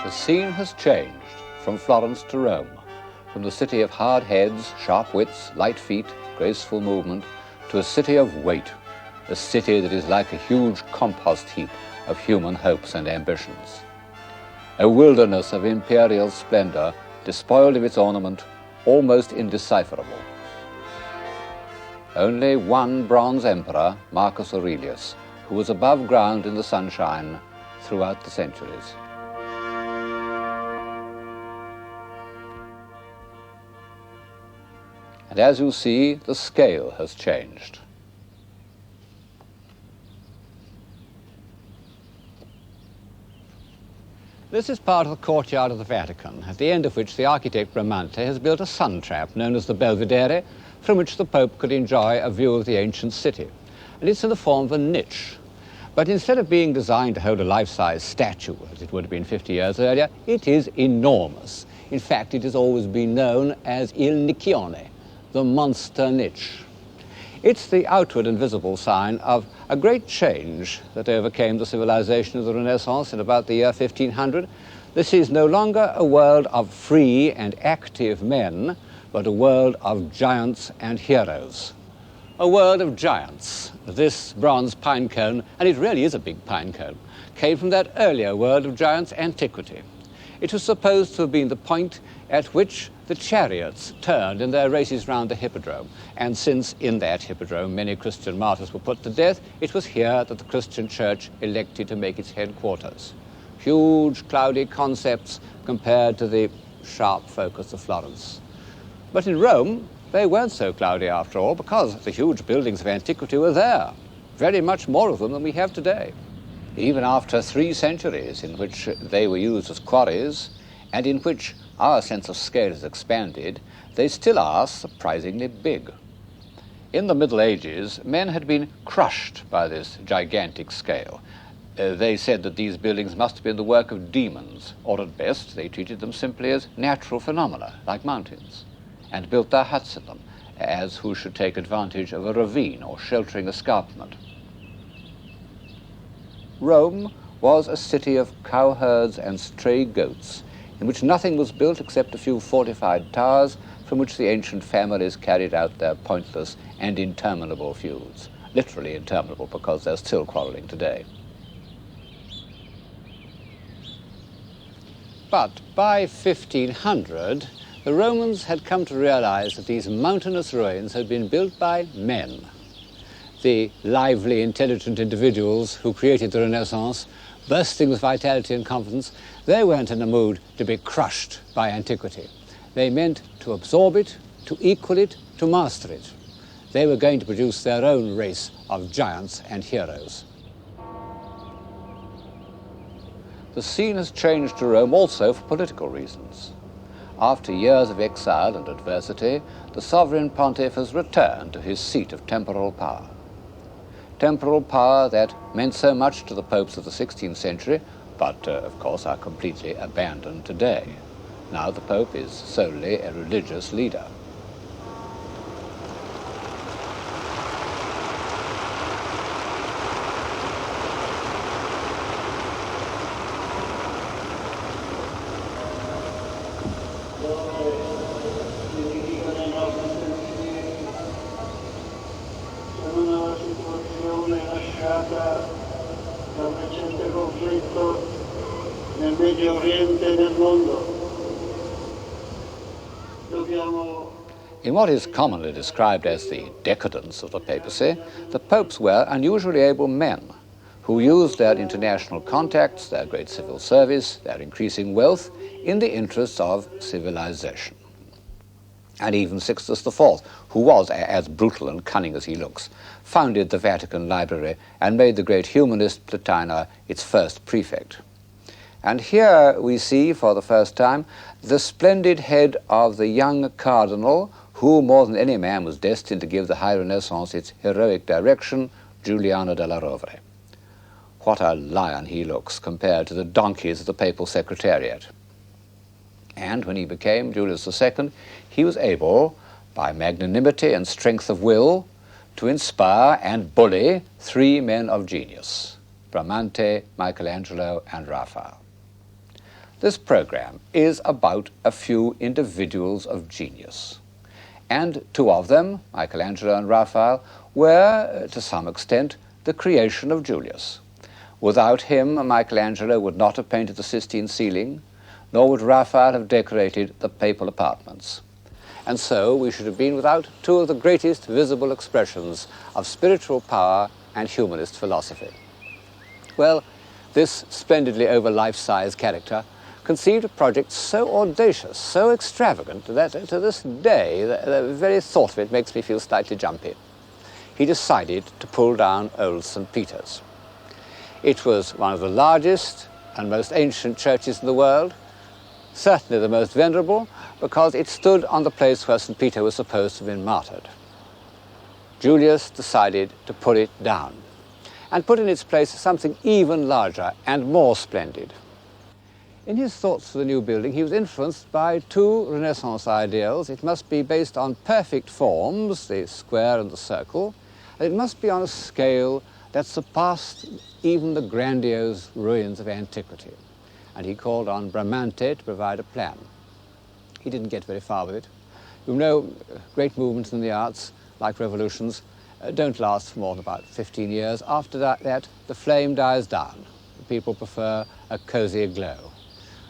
The scene has changed from Florence to Rome, from the city of hard heads, sharp wits, light feet, graceful movement, to a city of weight, a city that is like a huge compost heap of human hopes and ambitions. A wilderness of imperial splendor, despoiled of its ornament, almost indecipherable. Only one bronze emperor, Marcus Aurelius, who was above ground in the sunshine throughout the centuries. And as you see, the scale has changed. This is part of the courtyard of the Vatican, at the end of which the architect Bramante has built a sun trap known as the Belvedere, from which the Pope could enjoy a view of the ancient city. And it's in the form of a niche. But instead of being designed to hold a life-size statue, as it would have been 50 years earlier, it is enormous. In fact, it has always been known as Il Nicchione, the monster niche. It's the outward and visible sign of a great change that overcame the civilization of the Renaissance in about the year 1500. This is no longer a world of free and active men, but a world of giants and heroes. A world of giants. This bronze pine cone, and it really is a big pine cone, came from that earlier world of giants' antiquity. It was supposed to have been the point at which the chariots turned in their races round the hippodrome. And since in that hippodrome many Christian martyrs were put to death, it was here that the Christian church elected to make its headquarters. Huge, cloudy concepts compared to the sharp focus of Florence. But in Rome, they weren't so cloudy after all, because the huge buildings of antiquity were there. Very much more of them than we have today. Even after 3 centuries in which they were used as quarries, and in which our sense of scale has expanded, they still are surprisingly big. In the Middle Ages, men had been crushed by this gigantic scale. They said that these buildings must have been the work of demons, or at best they treated them simply as natural phenomena, like mountains, and built their huts in them, as who should take advantage of a ravine or sheltering escarpment. Rome was a city of cowherds and stray goats, in which nothing was built except a few fortified towers from which the ancient families carried out their pointless and interminable feuds. Literally interminable, because they're still quarreling today. But by 1500, the Romans had come to realize that these mountainous ruins had been built by men. The lively, intelligent individuals who created the Renaissance, bursting with vitality and confidence, they weren't in the mood to be crushed by antiquity. They meant to absorb it, to equal it, to master it. They were going to produce their own race of giants and heroes. The scene has changed to Rome also for political reasons. After years of exile and adversity, the sovereign pontiff has returned to his seat of temporal power. Temporal power that meant so much to the popes of the 16th century, but of course are completely abandoned today. Now the Pope is solely a religious leader. lasciata dal recente conflitto nel Medio Oriente e nel mondo. Dobbiamo In what is commonly described as the decadence of the papacy, the popes were unusually able men who used their international contacts, their great civil service, their increasing wealth in the interests of civilization. And even Sixtus IV, who was as brutal and cunning as he looks, founded the Vatican Library and made the great humanist Plotina its first prefect. And here we see, for the first time, the splendid head of the young cardinal who, more than any man, was destined to give the high Renaissance its heroic direction, Giuliano della Rovere. What a lion he looks compared to the donkeys of the papal secretariat. And when he became Julius II, he was able, by magnanimity and strength of will, to inspire and bully three men of genius, Bramante, Michelangelo, and Raphael. This program is about a few individuals of genius. And two of them, Michelangelo and Raphael, were, to some extent, the creation of Julius. Without him, Michelangelo would not have painted the Sistine ceiling, nor would Raphael have decorated the papal apartments. And so we should have been without two of the greatest visible expressions of spiritual power and humanist philosophy. Well, this splendidly over life-size character conceived a project so audacious, so extravagant, that to this day the very thought of it makes me feel slightly jumpy. He decided to pull down old St. Peter's. It was one of the largest and most ancient churches in the world, certainly the most venerable, because it stood on the place where St. Peter was supposed to have been martyred. Julius decided to pull it down and put in its place something even larger and more splendid. In his thoughts for the new building, he was influenced by two Renaissance ideals. It must be based on perfect forms, the square and the circle, and it must be on a scale that surpassed even the grandiose ruins of antiquity. And he called on Bramante to provide a plan. He didn't get very far with it. You know, great movements in the arts, like revolutions, don't last for more than about 15 years. After that, the flame dies down. People prefer a cozier glow.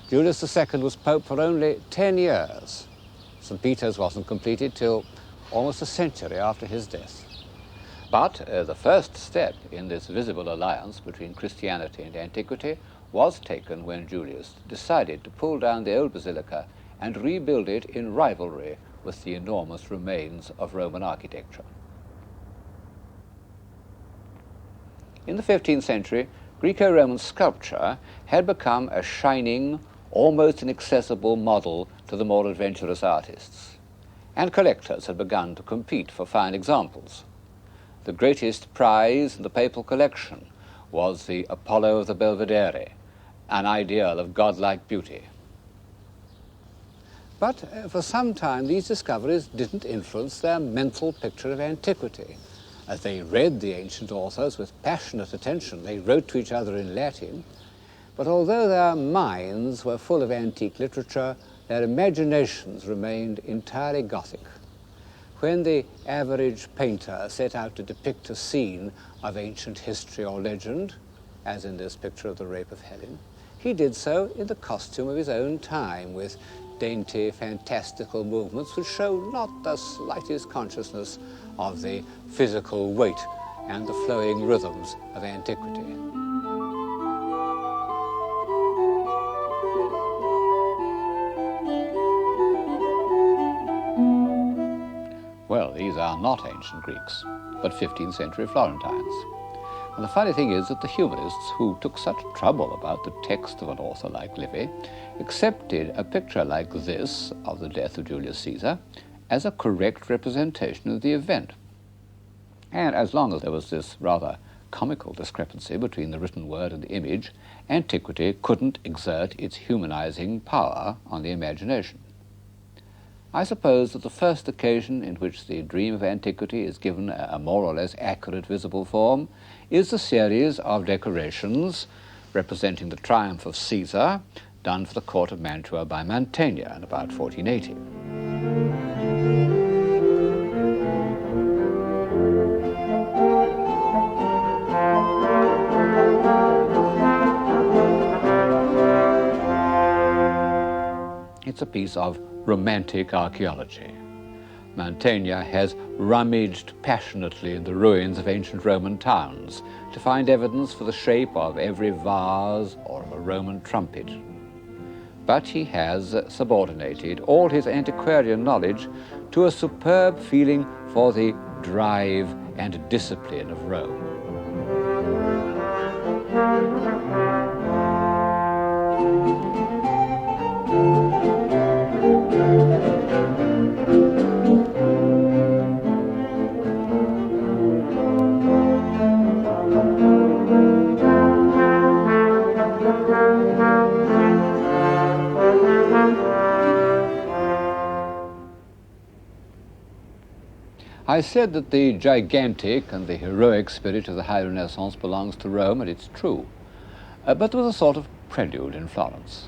Julius II was Pope for only 10 years. St. Peter's wasn't completed till almost a century after his death. But the first step in this visible alliance between Christianity and antiquity was taken when Julius decided to pull down the old basilica and rebuild it in rivalry with the enormous remains of Roman architecture. In the 15th century, Greco-Roman sculpture had become a shining, almost inaccessible model to the more adventurous artists, and collectors had begun to compete for fine examples. The greatest prize in the papal collection was the Apollo of the Belvedere, an ideal of godlike beauty. But for some time, these discoveries didn't influence their mental picture of antiquity. As they read the ancient authors with passionate attention, they wrote to each other in Latin, but although their minds were full of antique literature, their imaginations remained entirely Gothic. When the average painter set out to depict a scene of ancient history or legend, as in this picture of the Rape of Helen, he did so in the costume of his own time, with dainty, fantastical movements which show not the slightest consciousness of the physical weight and the flowing rhythms of antiquity. Well, these are not ancient Greeks, but 15th century Florentines. And the funny thing is that the humanists, who took such trouble about the text of an author like Livy, accepted a picture like this of the death of Julius Caesar as a correct representation of the event. And as long as there was this rather comical discrepancy between the written word and the image, antiquity couldn't exert its humanizing power on the imagination. I suppose that the first occasion in which the dream of antiquity is given a more or less accurate visible form is the series of decorations representing the triumph of Caesar, done for the court of Mantua by Mantegna in about 1480. It's a piece of romantic archaeology. Mantegna has rummaged passionately in the ruins of ancient Roman towns to find evidence for the shape of every vase or of a Roman trumpet. But he has subordinated all his antiquarian knowledge to a superb feeling for the drive and discipline of Rome. I said that the gigantic and the heroic spirit of the High Renaissance belongs to Rome, and it's true. But there was a sort of prelude in Florence.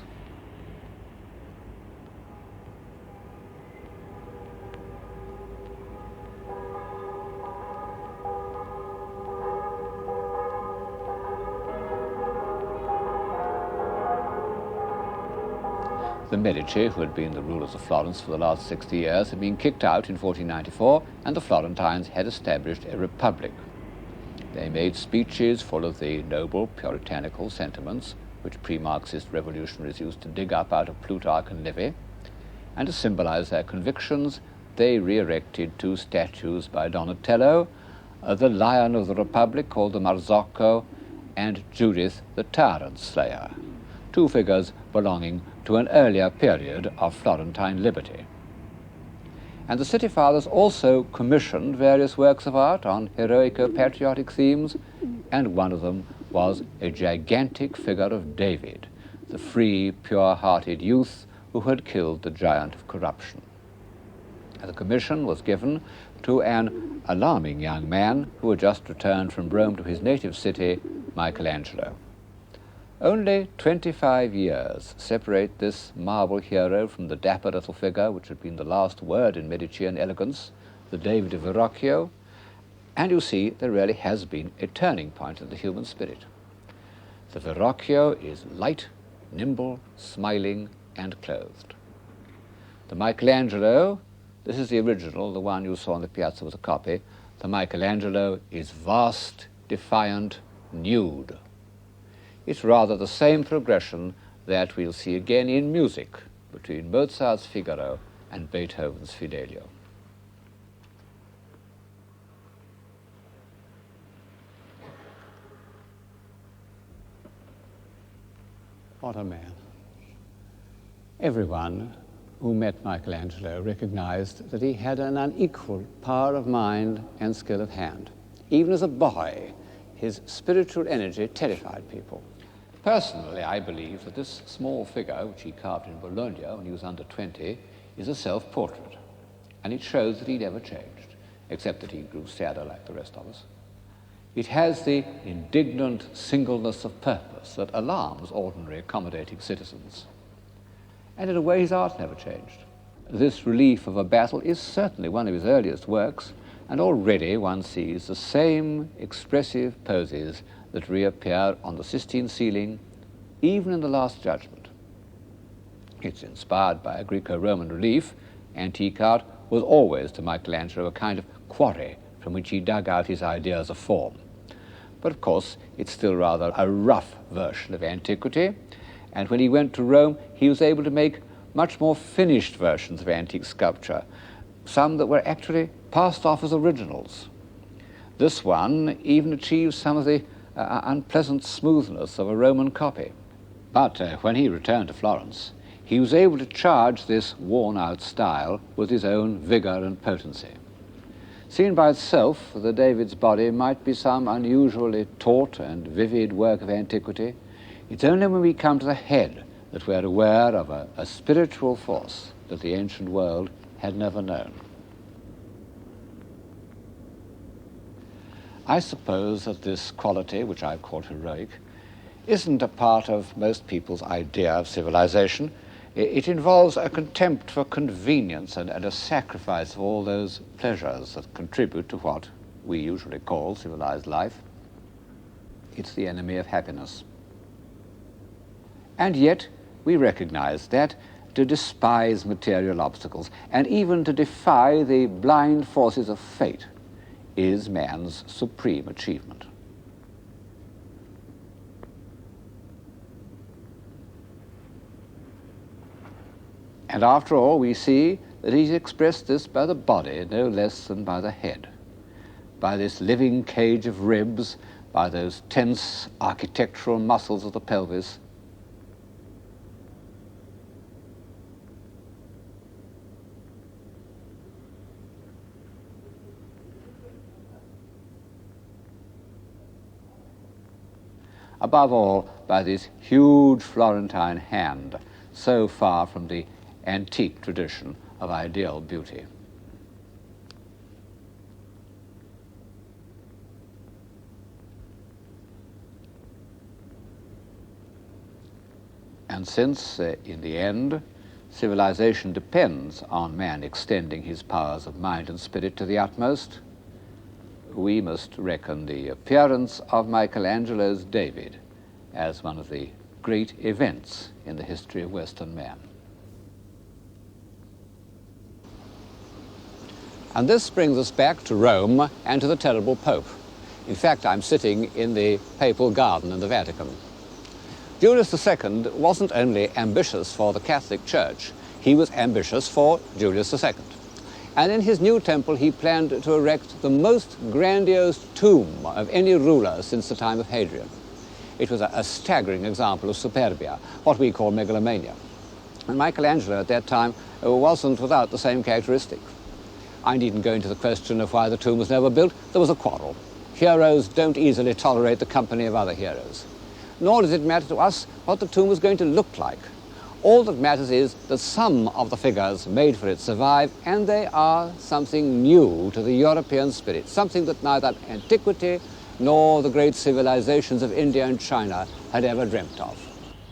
The Medici, who had been the rulers of Florence for the last 60 years, had been kicked out in 1494, and the Florentines had established a republic. They made speeches full of the noble puritanical sentiments which pre-Marxist revolutionaries used to dig up out of Plutarch and Livy, and to symbolize their convictions, they re-erected two statues by Donatello, the Lion of the Republic called the Marzocco, and Judith the Tyrant Slayer, two figures belonging to an earlier period of Florentine liberty. And the city fathers also commissioned various works of art on heroico-patriotic themes, and one of them was a gigantic figure of David, the free, pure-hearted youth who had killed the giant of corruption. And the commission was given to an alarming young man who had just returned from Rome to his native city, Michelangelo. Only 25 years separate this marble hero from the dapper little figure which had been the last word in Medician elegance, the David of Verrocchio, and you see there really has been a turning point in the human spirit. The Verrocchio is light, nimble, smiling, and clothed. The Michelangelo, this is the original, the one you saw on the piazza was a copy, the Michelangelo is vast, defiant, nude. It's rather the same progression that we'll see again in music between Mozart's Figaro and Beethoven's Fidelio. What a man. Everyone who met Michelangelo recognized that he had an unequaled power of mind and skill of hand. Even as a boy, his spiritual energy terrified people. Personally, I believe that this small figure, which he carved in Bologna when he was under 20, is a self-portrait. And it shows that he never changed, except that he grew sadder like the rest of us. It has the indignant singleness of purpose that alarms ordinary accommodating citizens. And in a way, his art never changed. This relief of a battle is certainly one of his earliest works, and already one sees the same expressive poses that reappear on the Sistine ceiling, even in the Last Judgment. It's inspired by a Greco-Roman relief. Antique art was always to Michelangelo a kind of quarry from which he dug out his ideas of form. But of course, it's still rather a rough version of antiquity, and when he went to Rome, he was able to make much more finished versions of antique sculpture, some that were actually passed off as originals. This one even achieves some of the unpleasant smoothness of a Roman copy. But when he returned to Florence, he was able to charge this worn-out style with his own vigor and potency. Seen by itself, the David's body might be some unusually taut and vivid work of antiquity. It's only when we come to the head that we're aware of a spiritual force that the ancient world had never known. I suppose that this quality, which I've called heroic, isn't a part of most people's idea of civilization. It involves a contempt for convenience and a sacrifice of all those pleasures that contribute to what we usually call civilized life. It's the enemy of happiness. And yet, we recognize that to despise material obstacles, and even to defy the blind forces of fate, is man's supreme achievement. And after all, we see that he's expressed this by the body no less than by the head, by this living cage of ribs, by those tense architectural muscles of the pelvis. Above all, by this huge Florentine hand, so far from the antique tradition of ideal beauty. And since, in the end, civilization depends on man extending his powers of mind and spirit to the utmost, we must reckon the appearance of Michelangelo's David as one of the great events in the history of Western man. And this brings us back to Rome and to the terrible Pope. In fact, I'm sitting in the papal garden in the Vatican. Julius II wasn't only ambitious for the Catholic Church, he was ambitious for Julius II. And in his new temple, he planned to erect the most grandiose tomb of any ruler since the time of Hadrian. It was a staggering example of superbia, what we call megalomania. And Michelangelo at that time wasn't without the same characteristic. I needn't go into the question of why the tomb was never built. There was a quarrel. Heroes don't easily tolerate the company of other heroes. Nor does it matter to us what the tomb was going to look like. All that matters is that some of the figures made for it survive, and they are something new to the European spirit, something that neither antiquity nor the great civilizations of India and China had ever dreamt of.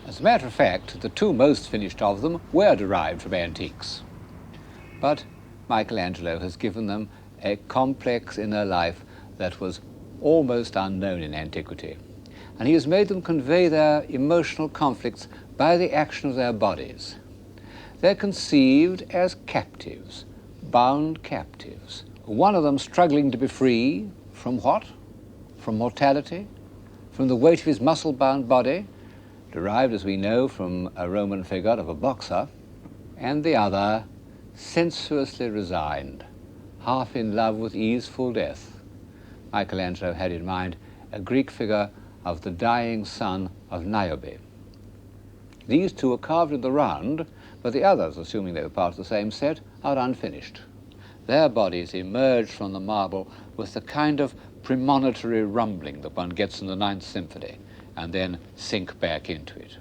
As a matter of fact, the two most finished of them were derived from antiques. But Michelangelo has given them a complex inner life that was almost unknown in antiquity. And he has made them convey their emotional conflicts by the action of their bodies. They're conceived as captives, bound captives. One of them struggling to be free from what? From mortality, from the weight of his muscle-bound body, derived, as we know, from a Roman figure of a boxer, and the other sensuously resigned, half in love with easeful death. Michelangelo had in mind a Greek figure of the dying son of Niobe. These two are carved in the round, but the others, assuming they were part of the same set, are unfinished. Their bodies emerge from the marble with the kind of premonitory rumbling that one gets in the Ninth Symphony, and then sink back into it.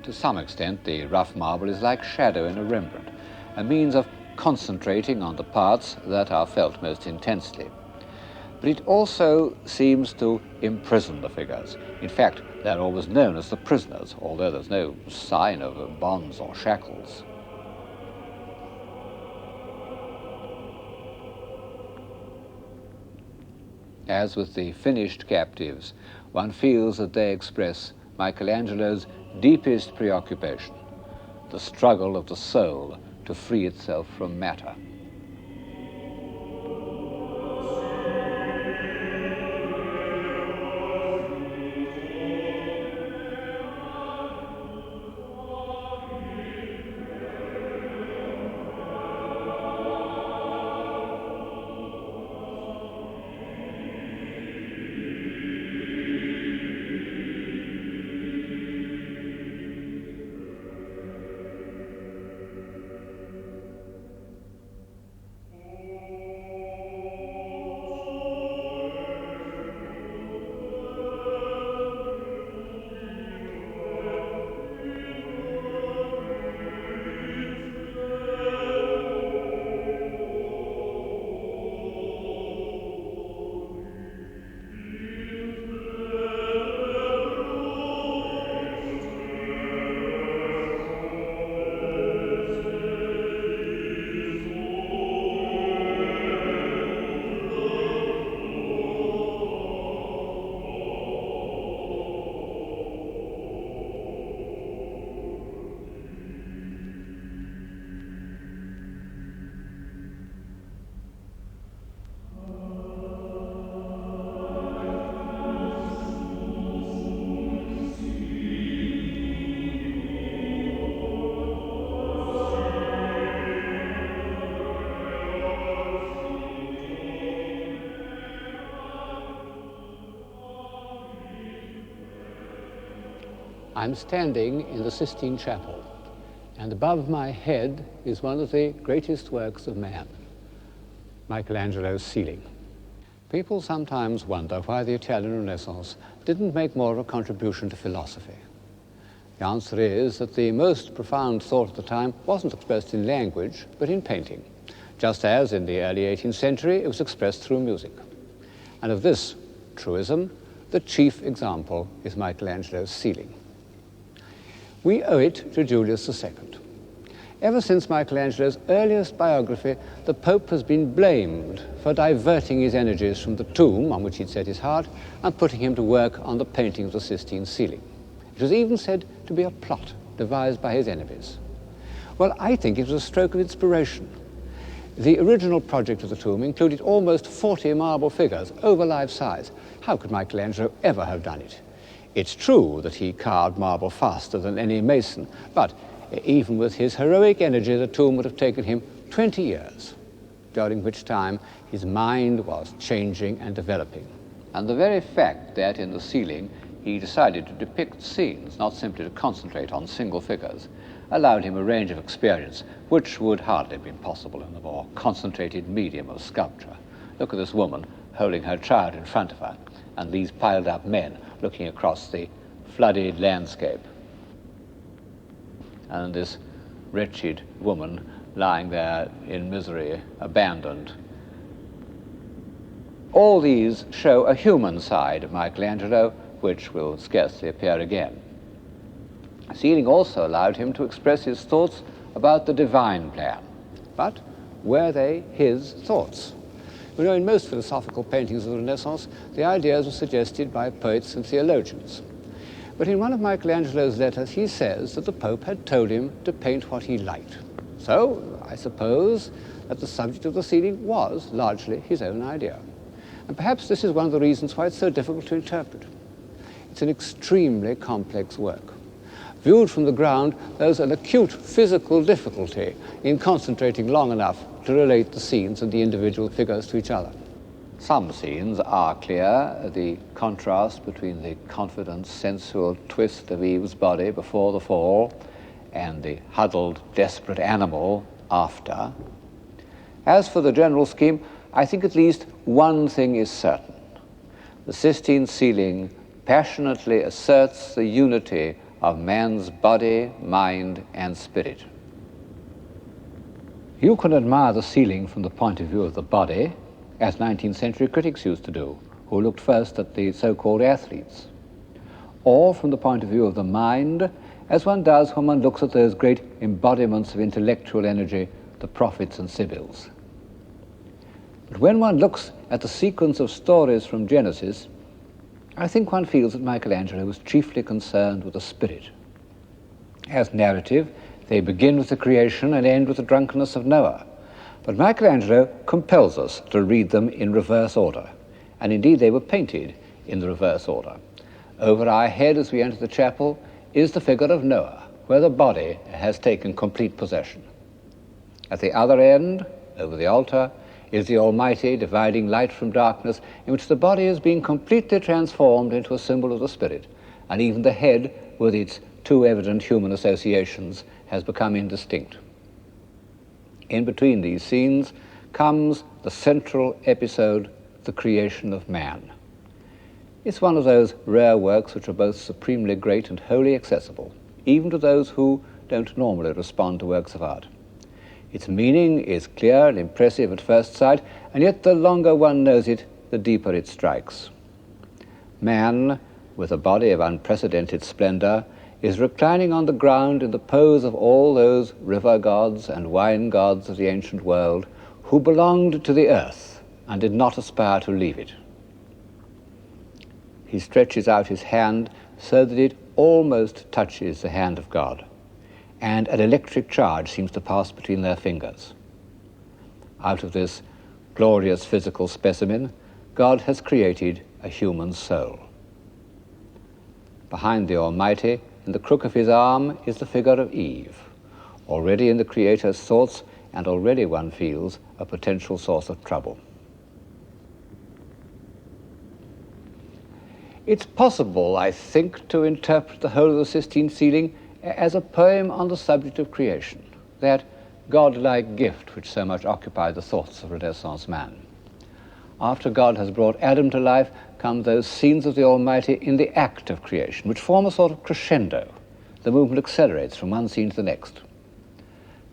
To some extent, the rough marble is like shadow in a Rembrandt, a means of concentrating on the parts that are felt most intensely. But it also seems to imprison the figures. In fact, they're always known as the prisoners, although there's no sign of bonds or shackles. As with the finished captives, one feels that they express Michelangelo's deepest preoccupation, the struggle of the soul to free itself from matter. I'm standing in the Sistine Chapel, and above my head is one of the greatest works of man, Michelangelo's ceiling. People sometimes wonder why the Italian Renaissance didn't make more of a contribution to philosophy. The answer is that the most profound thought at the time wasn't expressed in language, but in painting, just as in the early 18th century it was expressed through music. And of this truism, the chief example is Michelangelo's ceiling. We owe it to Julius II. Ever since Michelangelo's earliest biography, the Pope has been blamed for diverting his energies from the tomb on which he'd set his heart and putting him to work on the painting of the Sistine ceiling. It was even said to be a plot devised by his enemies. Well, I think it was a stroke of inspiration. The original project of the tomb included almost 40 marble figures, over life size. How could Michelangelo ever have done it? It's true that he carved marble faster than any mason, but even with his heroic energy, the tomb would have taken him 20 years, during which time his mind was changing and developing. And the very fact that in the ceiling he decided to depict scenes, not simply to concentrate on single figures, allowed him a range of experience which would hardly have been possible in the more concentrated medium of sculpture. Look at this woman holding her child in front of her, and these piled up men looking across the flooded landscape. And this wretched woman lying there in misery, abandoned. All these show a human side of Michelangelo, which will scarcely appear again. The ceiling also allowed him to express his thoughts about the divine plan. But were they his thoughts? You know, in most philosophical paintings of the Renaissance, the ideas were suggested by poets and theologians. But in one of Michelangelo's letters, he says that the Pope had told him to paint what he liked. So I suppose that the subject of the ceiling was largely his own idea. And perhaps this is one of the reasons why it's so difficult to interpret. It's an extremely complex work. Viewed from the ground, there's an acute physical difficulty in concentrating long enough to relate the scenes and the individual figures to each other. Some scenes are clear, the contrast between the confident, sensual twist of Eve's body before the fall and the huddled, desperate animal after. As for the general scheme, I think at least one thing is certain. The Sistine ceiling passionately asserts the unity of man's body, mind, and spirit. You can admire the ceiling from the point of view of the body, as 19th century critics used to do, who looked first at the so-called athletes, or from the point of view of the mind, as one does when one looks at those great embodiments of intellectual energy, the prophets and sibyls. But when one looks at the sequence of stories from Genesis, I think one feels that Michelangelo was chiefly concerned with the spirit. As narrative, they begin with the creation and end with the drunkenness of Noah. But Michelangelo compels us to read them in reverse order, and indeed they were painted in the reverse order. Over our head as we enter the chapel is the figure of Noah, where the body has taken complete possession. At the other end, over the altar, is the Almighty dividing light from darkness, in which the body is being completely transformed into a symbol of the spirit, and even the head, with its too evident human associations, has become indistinct. In between these scenes comes the central episode, the creation of man. It's one of those rare works which are both supremely great and wholly accessible, even to those who don't normally respond to works of art. Its meaning is clear and impressive at first sight, and yet the longer one knows it, the deeper it strikes. Man, with a body of unprecedented splendor, is reclining on the ground in the pose of all those river gods and wine gods of the ancient world who belonged to the earth and did not aspire to leave it. He stretches out his hand so that it almost touches the hand of God, and an electric charge seems to pass between their fingers. Out of this glorious physical specimen, God has created a human soul. Behind the Almighty, in the crook of his arm, is the figure of Eve, already in the Creator's thoughts, and already one feels a potential source of trouble. It's possible, I think, to interpret the whole of the Sistine ceiling as a poem on the subject of creation, that godlike gift which so much occupied the thoughts of Renaissance man. After God has brought Adam to life, come those scenes of the Almighty in the act of creation, which form a sort of crescendo. The movement accelerates from one scene to the next.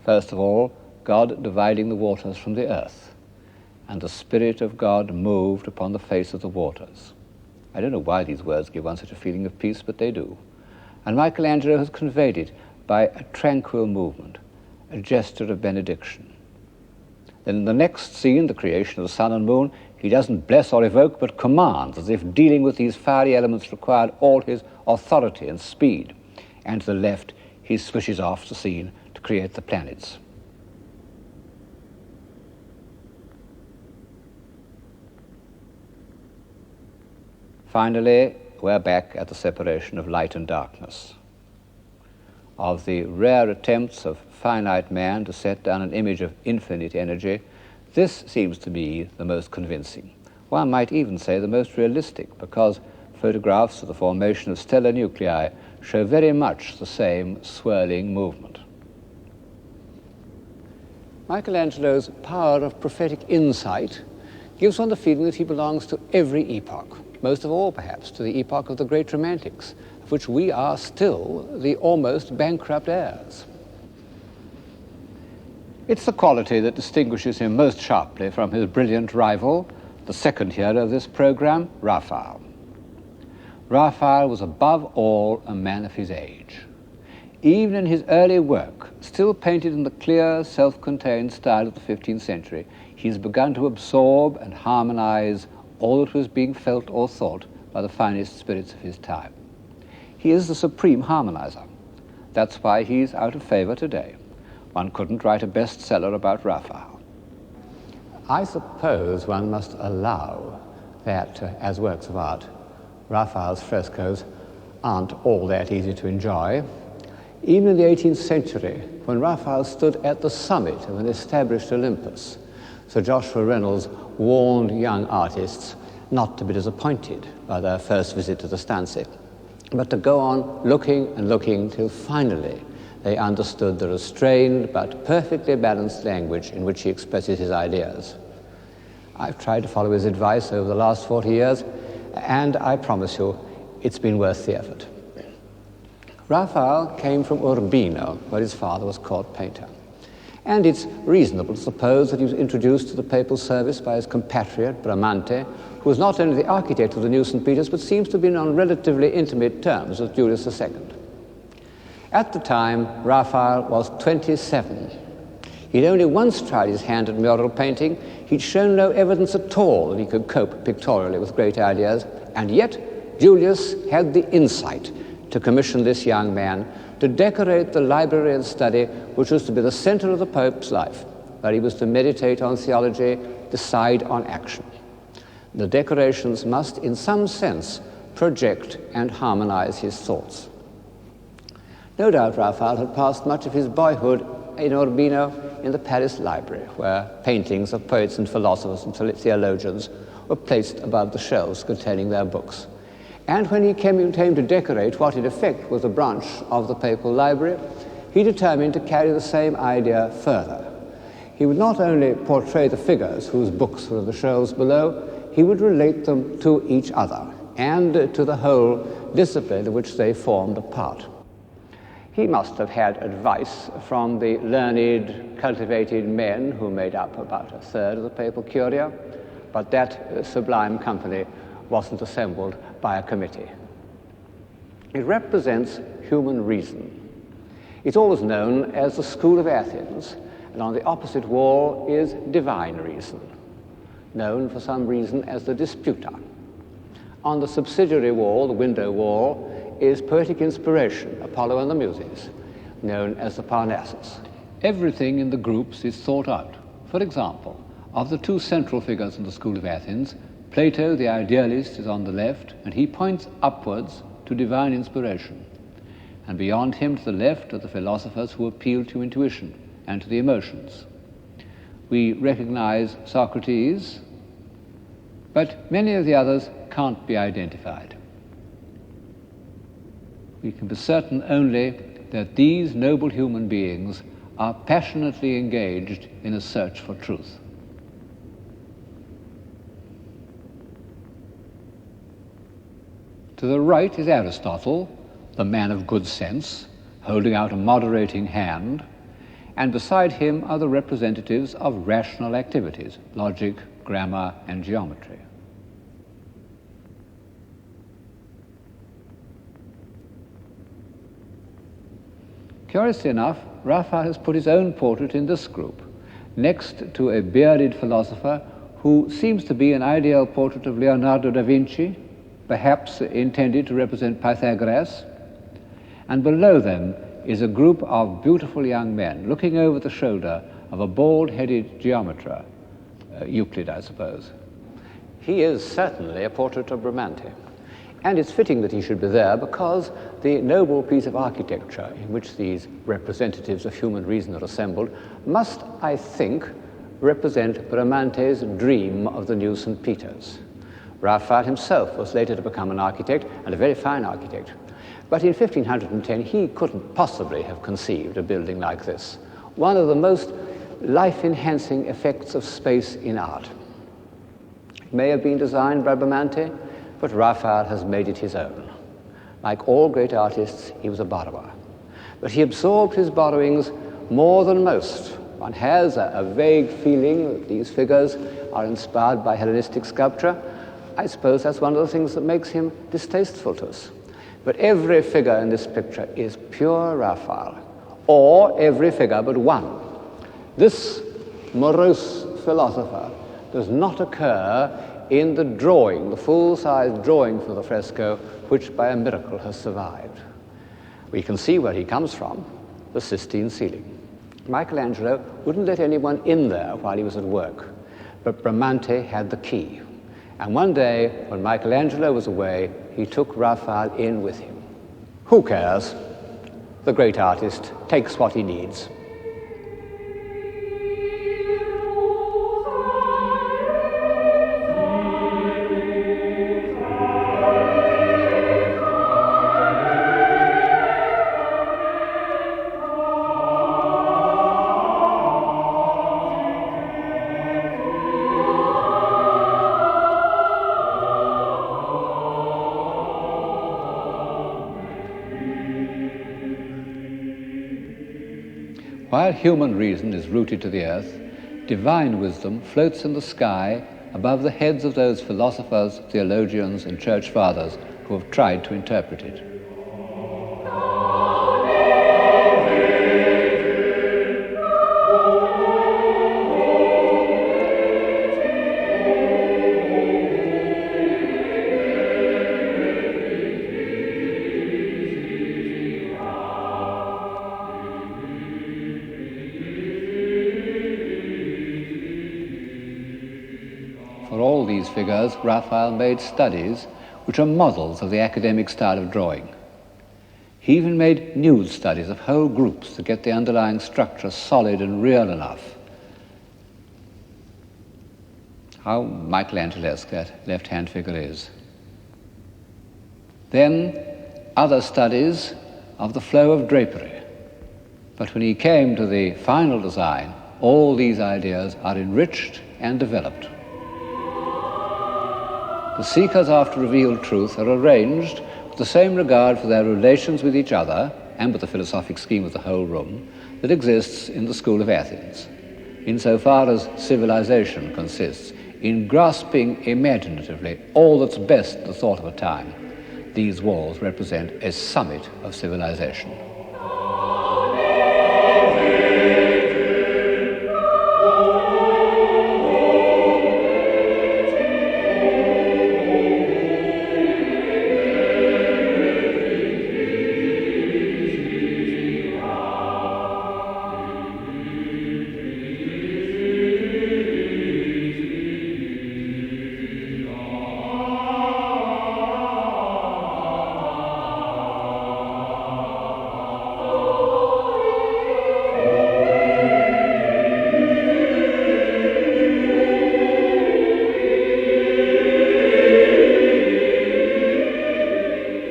First of all, God dividing the waters from the earth, and the Spirit of God moved upon the face of the waters. I don't know why these words give one such a feeling of peace, but they do. And Michelangelo has conveyed it by a tranquil movement, a gesture of benediction. Then in the next scene, the creation of the sun and moon, he doesn't bless or evoke, but commands, as if dealing with these fiery elements required all his authority and speed. And to the left, he switches off the scene to create the planets. Finally, we're back at the separation of light and darkness, of the rare attempts of finite man to set down an image of infinite energy. This seems to me the most convincing. One might even say the most realistic, because photographs of the formation of stellar nuclei show very much the same swirling movement. Michelangelo's power of prophetic insight gives one the feeling that he belongs to every epoch, most of all, perhaps, to the epoch of the great Romantics, of which we are still the almost bankrupt heirs. It's the quality that distinguishes him most sharply from his brilliant rival, the second hero of this program, Raphael. Raphael was above all a man of his age. Even in his early work, still painted in the clear, self-contained style of the 15th century, he's begun to absorb and harmonize all that was being felt or thought by the finest spirits of his time. He is the supreme harmonizer. That's why he's out of favor today. One couldn't write a bestseller about Raphael. I suppose one must allow that, as works of art, Raphael's frescoes aren't all that easy to enjoy. Even in the 18th century, when Raphael stood at the summit of an established Olympus, Sir Joshua Reynolds warned young artists not to be disappointed by their first visit to the Stanze, but to go on looking and looking till finally they understood the restrained but perfectly balanced language in which he expresses his ideas. I've tried to follow his advice over the last 40 years, and I promise you, it's been worth the effort. Raphael came from Urbino, where his father was court painter. And it's reasonable to suppose that he was introduced to the papal service by his compatriot, Bramante, who was not only the architect of the new St. Peter's, but seems to have been on relatively intimate terms with Julius II. At the time, Raphael was 27. He'd only once tried his hand at mural painting. He'd shown no evidence at all that he could cope pictorially with great ideas, and yet Julius had the insight to commission this young man to decorate the library and study which was to be the center of the Pope's life, where he was to meditate on theology, decide on action. The decorations must, in some sense, project and harmonize his thoughts. No doubt Raphael had passed much of his boyhood in Urbino in the Paris Library, where paintings of poets and philosophers and theologians were placed above the shelves containing their books. And when he came to decorate what in effect was a branch of the papal library, he determined to carry the same idea further. He would not only portray the figures whose books were on the shelves below, he would relate them to each other and to the whole discipline of which they formed a part. He must have had advice from the learned, cultivated men who made up about a third of the papal curia, but that sublime company wasn't assembled by a committee. It represents human reason. It's always known as the School of Athens, and on the opposite wall is divine reason, known for some reason as the Disputa. On the subsidiary wall, the window wall, is poetic inspiration, Apollo and the Muses, known as the Parnassus. Everything in the groups is thought out. For example, of the two central figures in the School of Athens, Plato, the idealist, is on the left, and he points upwards to divine inspiration. And beyond him, to the left, are the philosophers who appeal to intuition and to the emotions. We recognize Socrates, but many of the others can't be identified. We can be certain only that these noble human beings are passionately engaged in a search for truth. To the right is Aristotle, the man of good sense, holding out a moderating hand, and beside him are the representatives of rational activities, logic, grammar, and geometry. Curiously enough, Raphael has put his own portrait in this group, next to a bearded philosopher who seems to be an ideal portrait of Leonardo da Vinci, perhaps intended to represent Pythagoras, and below them is a group of beautiful young men looking over the shoulder of a bald-headed geometer, Euclid, I suppose. He is certainly a portrait of Bramante, and it's fitting that he should be there because the noble piece of architecture in which these representatives of human reason are assembled must, I think, represent Bramante's dream of the new St. Peter's. Raphael himself was later to become an architect, and a very fine architect. But in 1510, he couldn't possibly have conceived a building like this, one of the most life-enhancing effects of space in art. It may have been designed by Bramante, but Raphael has made it his own. Like all great artists, he was a borrower. But he absorbed his borrowings more than most. One has a vague feeling that these figures are inspired by Hellenistic sculpture. I suppose that's one of the things that makes him distasteful to us. But every figure in this picture is pure Raphael, or every figure but one. This morose philosopher does not occur in the drawing, the full-size drawing for the fresco, which by a miracle has survived. We can see where he comes from, the Sistine ceiling. Michelangelo wouldn't let anyone in there while he was at work, but Bramante had the key. And one day, when Michelangelo was away, he took Raphael in with him. Who cares? The great artist takes what he needs. While human reason is rooted to the earth, divine wisdom floats in the sky above the heads of those philosophers, theologians, and church fathers who have tried to interpret it. For all these figures, Raphael made studies which are models of the academic style of drawing. He even made nude studies of whole groups to get the underlying structure solid and real enough. How Michelangelesque that left-hand figure is. Then other studies of the flow of drapery. But when he came to the final design, all these ideas are enriched and developed. The seekers after revealed truth are arranged with the same regard for their relations with each other and with the philosophic scheme of the whole room that exists in the school of Athens, insofar as civilization consists in grasping imaginatively all that's best the thought of a time. These walls represent a summit of civilization.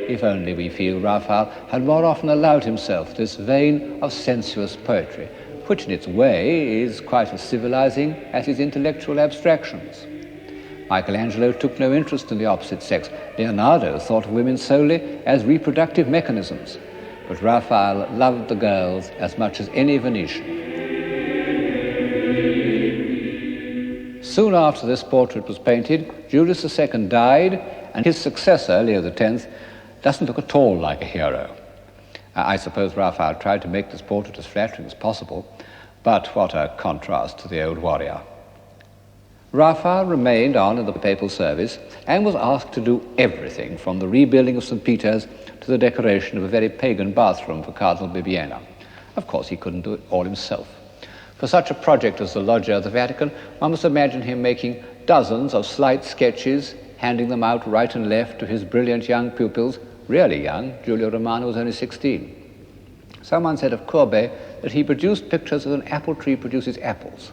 If only, we feel, Raphael had more often allowed himself this vein of sensuous poetry, which in its way is quite as civilizing as his intellectual abstractions. Michelangelo took no interest in the opposite sex. Leonardo thought of women solely as reproductive mechanisms. But Raphael loved the girls as much as any Venetian. Soon after this portrait was painted, Julius II died, and his successor, Leo X, doesn't look at all like a hero. I suppose Raphael tried to make this portrait as flattering as possible, but what a contrast to the old warrior. Raphael remained on in the papal service and was asked to do everything from the rebuilding of St. Peter's to the decoration of a very pagan bathroom for Cardinal Bibbiena. Of course, he couldn't do it all himself. For such a project as the Loggia of the Vatican, one must imagine him making dozens of slight sketches, handing them out right and left to his brilliant young pupils, really young. Giulio Romano was only 16. Someone said of Courbet that he produced pictures as an apple tree produces apples.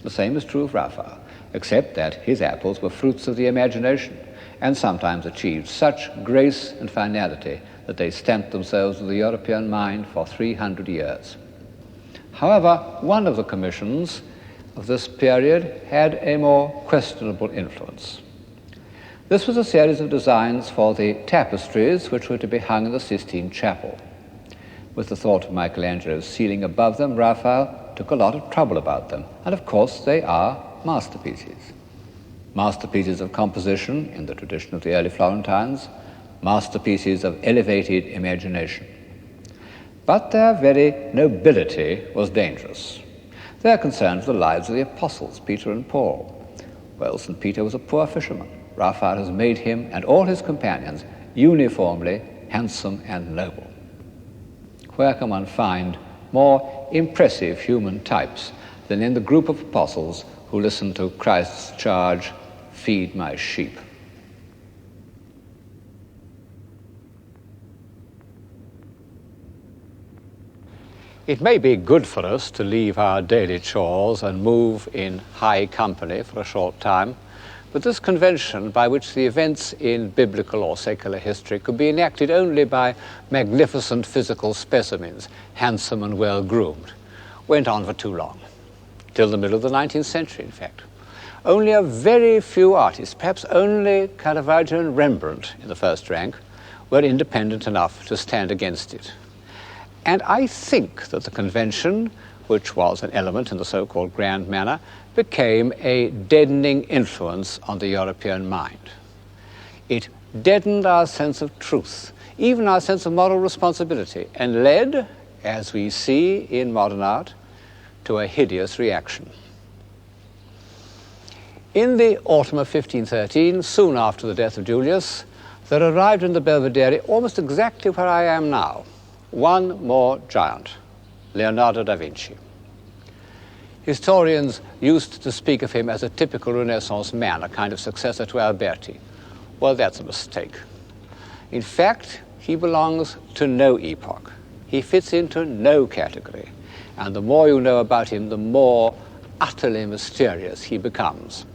The same is true of Raphael, except that his apples were fruits of the imagination and sometimes achieved such grace and finality that they stamped themselves with the European mind for 300 years. However, one of the commissions of this period had a more questionable influence. This was a series of designs for the tapestries which were to be hung in the Sistine Chapel. With the thought of Michelangelo's ceiling above them, Raphael took a lot of trouble about them, and of course they are masterpieces. Masterpieces of composition in the tradition of the early Florentines, masterpieces of elevated imagination. But their very nobility was dangerous. They are concerned with the lives of the apostles, Peter and Paul. Well, St. Peter was a poor fisherman. Raphael has made him and all his companions uniformly handsome and noble. Where can one find more impressive human types than in the group of apostles who listened to Christ's charge, "Feed my sheep"? It may be good for us to leave our daily chores and move in high company for a short time, but this convention by which the events in biblical or secular history could be enacted only by magnificent physical specimens, handsome and well-groomed, went on for too long, till the middle of the 19th century, in fact. Only a very few artists, perhaps only Caravaggio and Rembrandt in the first rank, were independent enough to stand against it. And I think that the convention, which was an element in the so-called grand manner, became a deadening influence on the European mind. It deadened our sense of truth, even our sense of moral responsibility, and led, as we see in modern art, to a hideous reaction. In the autumn of 1513, soon after the death of Julius, there arrived in the Belvedere, almost exactly where I am now, one more giant, Leonardo da Vinci. Historians used to speak of him as a typical Renaissance man, a kind of successor to Alberti. Well, that's a mistake. In fact, he belongs to no epoch. He fits into no category. And the more you know about him, the more utterly mysterious he becomes.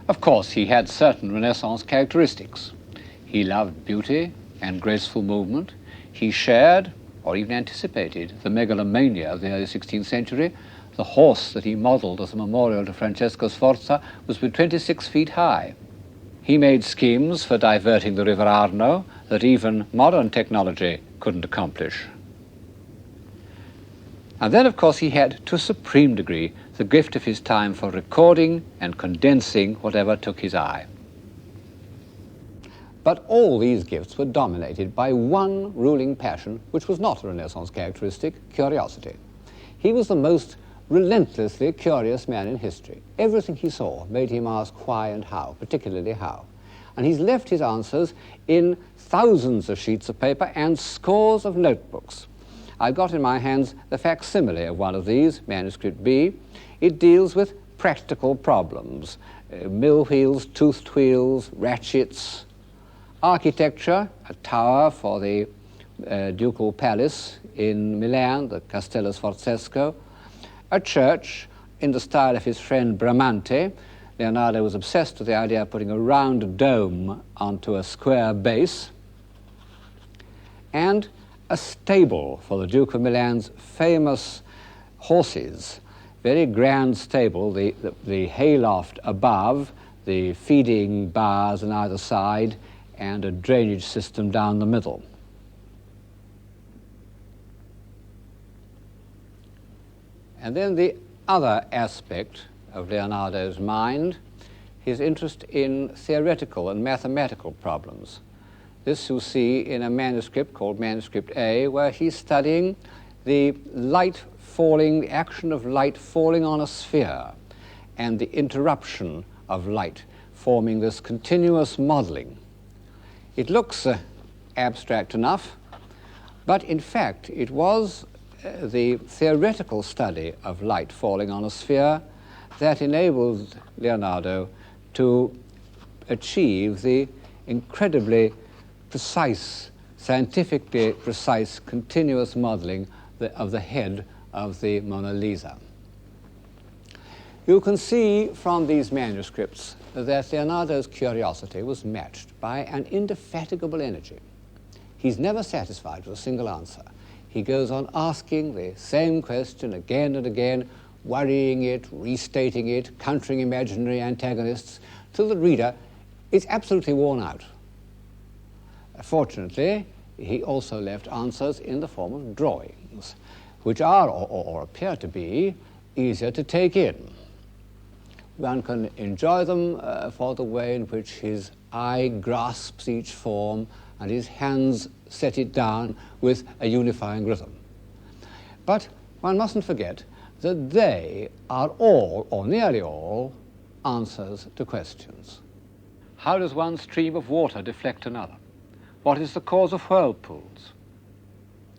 Of course, he had certain Renaissance characteristics. He loved beauty and graceful movement. He shared, or even anticipated, the megalomania of the early 16th century. The horse that he modeled as a memorial to Francesco Sforza was 26 feet high. He made schemes for diverting the River Arno that even modern technology couldn't accomplish. And then, of course, he had, to a supreme degree, the gift of his time for recording and condensing whatever took his eye. But all these gifts were dominated by one ruling passion, which was not a Renaissance characteristic: curiosity. He was the most relentlessly curious man in history. Everything he saw made him ask why and how, particularly how. And he's left his answers in thousands of sheets of paper and scores of notebooks. I've got in my hands the facsimile of one of these, manuscript B. It deals with practical problems: mill wheels, toothed wheels, ratchets. Architecture, a tower for the Ducal Palace in Milan, the Castello Sforzesco. A church in the style of his friend Bramante. Leonardo was obsessed with the idea of putting a round dome onto a square base. and a stable for the Duke of Milan's famous horses. Very grand stable, the hayloft above, the feeding bars on either side, and a drainage system down the middle. And then the other aspect of Leonardo's mind, his interest in theoretical and mathematical problems. This you see in a manuscript called Manuscript A, where he's studying the action of light falling on a sphere, and the interruption of light, forming this continuous modeling. It looks abstract enough, but in fact it was the theoretical study of light falling on a sphere that enabled Leonardo to achieve the incredibly precise, scientifically precise, continuous modeling of the head of the Mona Lisa. You can see from these manuscripts that Leonardo's curiosity was matched by an indefatigable energy. He's never satisfied with a single answer. He goes on asking the same question again and again, worrying it, restating it, countering imaginary antagonists, till the reader is absolutely worn out. Fortunately, he also left answers in the form of drawings, which are, or appear to be, easier to take in. One can enjoy them for the way in which his eye grasps each form and his hands set it down with a unifying rhythm. But one mustn't forget that they are all, or nearly all, answers to questions. How does one stream of water deflect another? What is the cause of whirlpools?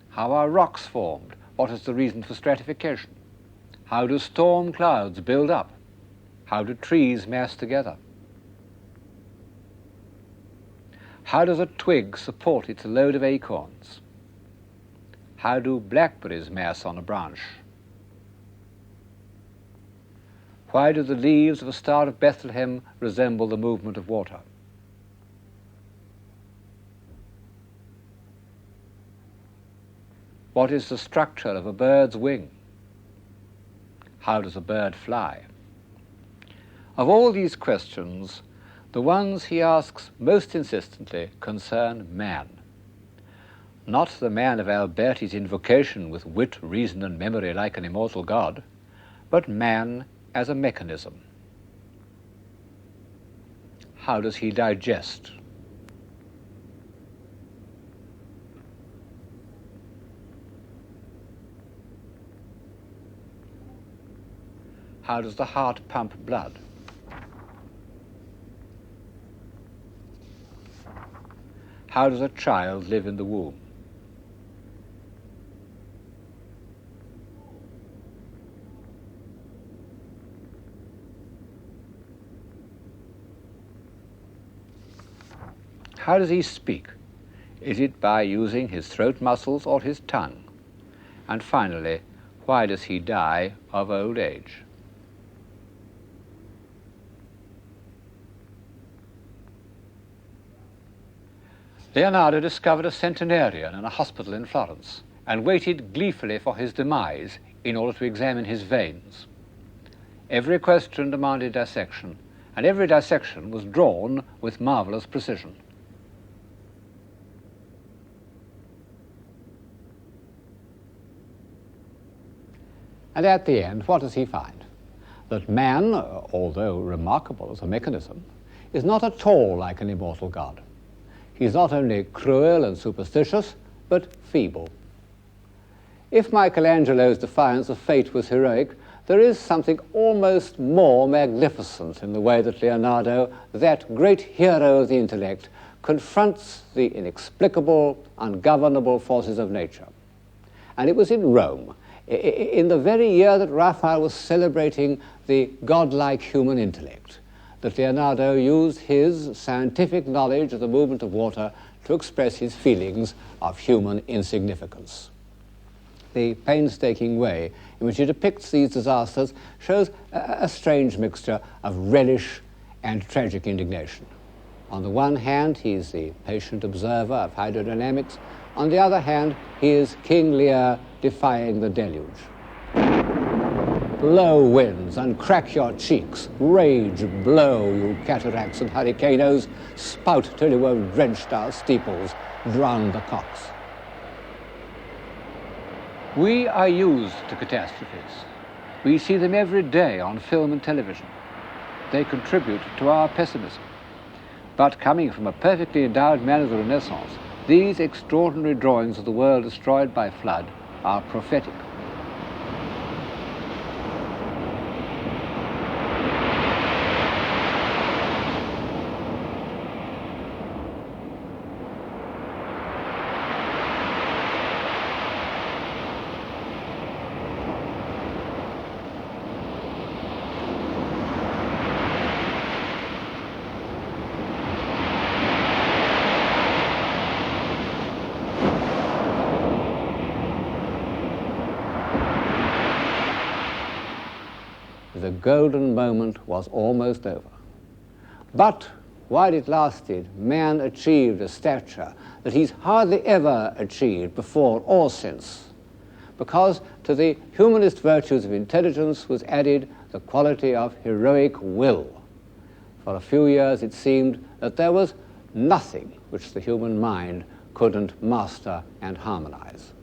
How are rocks formed? What is the reason for stratification? How do storm clouds build up? How do trees mass together? How does a twig support its load of acorns? How do blackberries mass on a branch? Why do the leaves of a Star of Bethlehem resemble the movement of water? What is the structure of a bird's wing? How does a bird fly? Of all these questions, the ones he asks most insistently concern man. Not the man of Alberti's invocation with wit, reason, and memory like an immortal god, but man as a mechanism. How does he digest? How does the heart pump blood? How does a child live in the womb? How does he speak? Is it by using his throat muscles or his tongue? And finally, why does he die of old age? Leonardo discovered a centenarian in a hospital in Florence and waited gleefully for his demise in order to examine his veins. Every question demanded dissection, and every dissection was drawn with marvelous precision. And at the end, what does he find? That man, although remarkable as a mechanism, is not at all like an immortal god. He's not only cruel and superstitious, but feeble. If Michelangelo's defiance of fate was heroic, there is something almost more magnificent in the way that Leonardo, that great hero of the intellect, confronts the inexplicable, ungovernable forces of nature. And it was in Rome, in the very year that Raphael was celebrating the godlike human intellect, that Leonardo used his scientific knowledge of the movement of water to express his feelings of human insignificance. The painstaking way in which he depicts these disasters shows a strange mixture of relish and tragic indignation. On the one hand, he's the patient observer of hydrodynamics. On the other hand, he is King Lear defying the deluge. Blow winds and crack your cheeks, rage blow, you cataracts and hurricanos, spout till you have drenched our steeples, drown the cocks. We are used to catastrophes. We see them every day on film and television. They contribute to our pessimism. But coming from a perfectly endowed man of the Renaissance, these extraordinary drawings of the world destroyed by flood are prophetic. The golden moment was almost over. But while it lasted, man achieved a stature that he's hardly ever achieved before or since, because to the humanist virtues of intelligence was added the quality of heroic will. For a few years it seemed that there was nothing which the human mind couldn't master and harmonize.